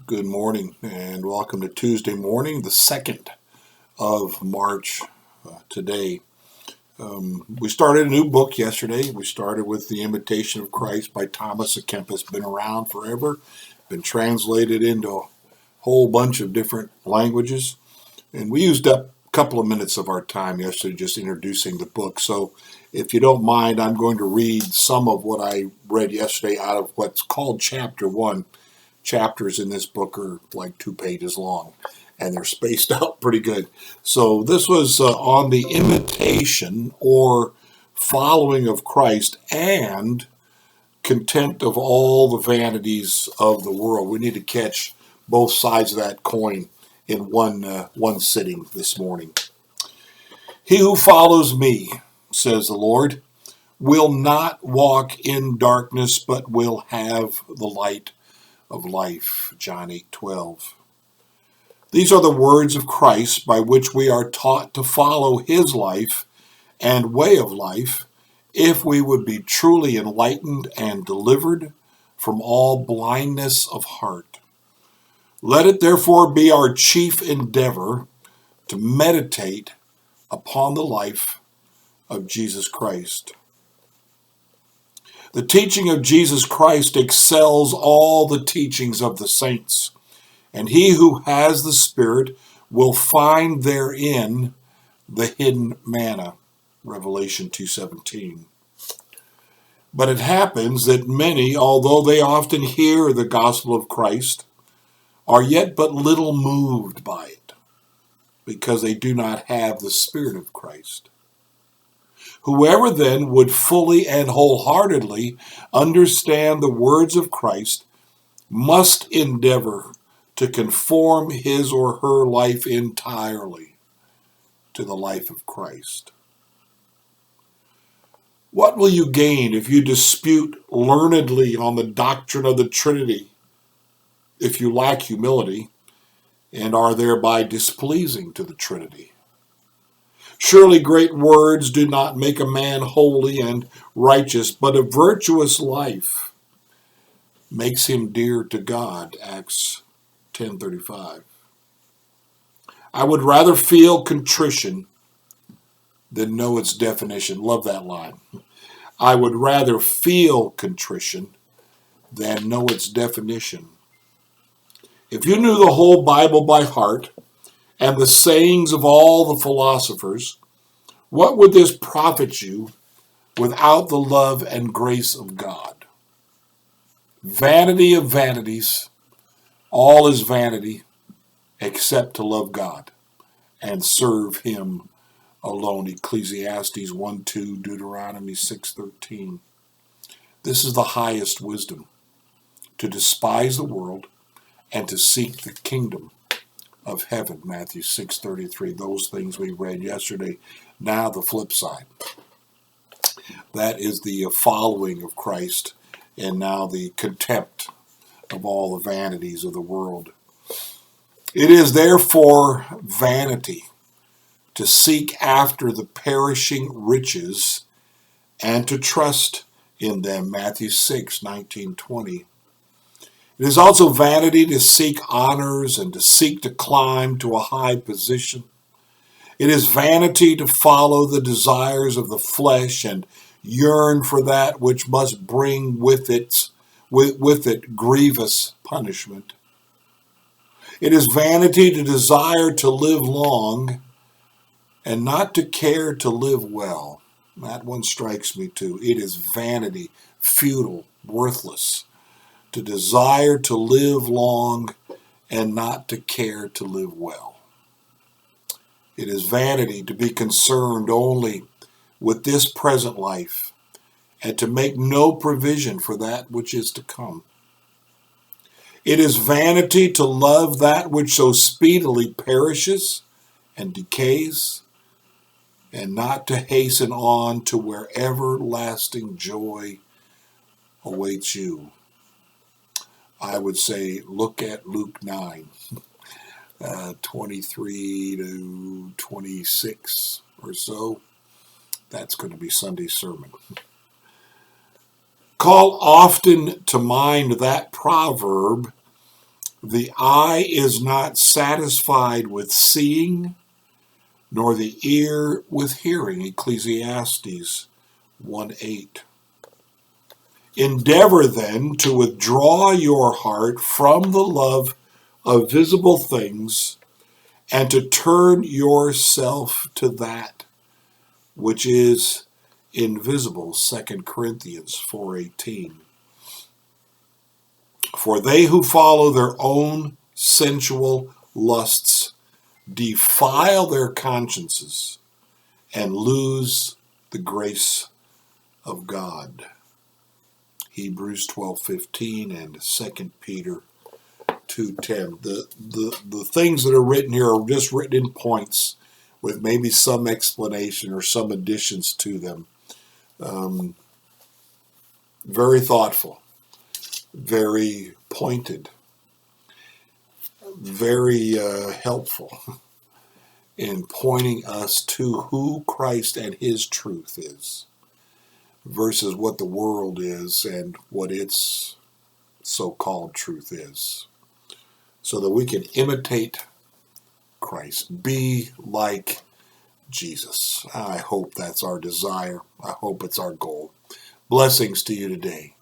Good morning and welcome to Tuesday morning, the 2nd of March today. We started a new book yesterday. We started with The Imitation of Christ by Thomas A. Kempis. Been around forever, been translated into a whole bunch of different languages. And we used up a couple of minutes of our time yesterday just introducing the book. So if you don't mind, I'm going to read some of what I read yesterday out of what's called Chapter 1. Chapters in this book are like 2 pages long, and they're spaced out pretty good. So this was on the imitation or following of Christ and contempt of all the vanities of the world. We need to catch both sides of that coin in one sitting this morning. He who follows me, says the Lord, will not walk in darkness, but will have the light of life. John 8:12. These are the words of Christ by which we are taught to follow his life and way of life if we would be truly enlightened and delivered from all blindness of heart. Let it therefore be our chief endeavor to meditate upon the life of Jesus Christ. The teaching of Jesus Christ excels all the teachings of the saints, and he who has the Spirit will find therein the hidden manna. Revelation 2:17. But it happens that many, although they often hear the gospel of Christ, are yet but little moved by it, because they do not have the Spirit of Christ. Whoever then would fully and wholeheartedly understand the words of Christ must endeavor to conform his or her life entirely to the life of Christ. What will you gain if you dispute learnedly on the doctrine of the Trinity, if you lack humility and are thereby displeasing to the Trinity? Surely great words do not make a man holy and righteous, but a virtuous life makes him dear to God. Acts 10:35. I would rather feel contrition than know its definition. Love that line. I would rather feel contrition than know its definition. If you knew the whole Bible by heart and the sayings of all the philosophers, what would this profit you without the love and grace of God? Vanity of vanities, all is vanity except to love God and serve him alone. Ecclesiastes 1:2, Deuteronomy 6:13. This is the highest wisdom, to despise the world and to seek the kingdom of heaven. Matthew 6:33. Those things we read yesterday. Now the flip side. That is the following of Christ, and now the contempt of all the vanities of the world. It is therefore vanity to seek after the perishing riches and to trust in them. Matthew 6:19-20. It is also vanity to seek honors and to seek to climb to a high position. It is vanity to follow the desires of the flesh and yearn for that which must bring with it grievous punishment. It is vanity to desire to live long and not to care to live well. That one strikes me too. It is vanity, futile, worthless, to desire to live long and not to care to live well. It is vanity to be concerned only with this present life and to make no provision for that which is to come. It is vanity to love that which so speedily perishes and decays, and not to hasten on to where everlasting joy awaits you. I would say look at Luke 9. 23 to 26 or so. That's going to be Sunday's sermon. Call often to mind that proverb, The eye is not satisfied with seeing, nor the ear with hearing. Ecclesiastes 1:8. Endeavor then to withdraw your heart from the love of visible things and to turn yourself to that which is invisible. 2 Corinthians 4:18. For they who follow their own sensual lusts defile their consciences and lose the grace of God. Hebrews 12:15 and 2 Peter 2:10. The things that are written here are just written in points with maybe some explanation or some additions to them. Very thoughtful, very pointed, very helpful in pointing us to who Christ and his truth is versus what the world is and what its so-called truth is, so that we can imitate Christ, be like Jesus. I hope that's our desire. I hope it's our goal. Blessings to you today.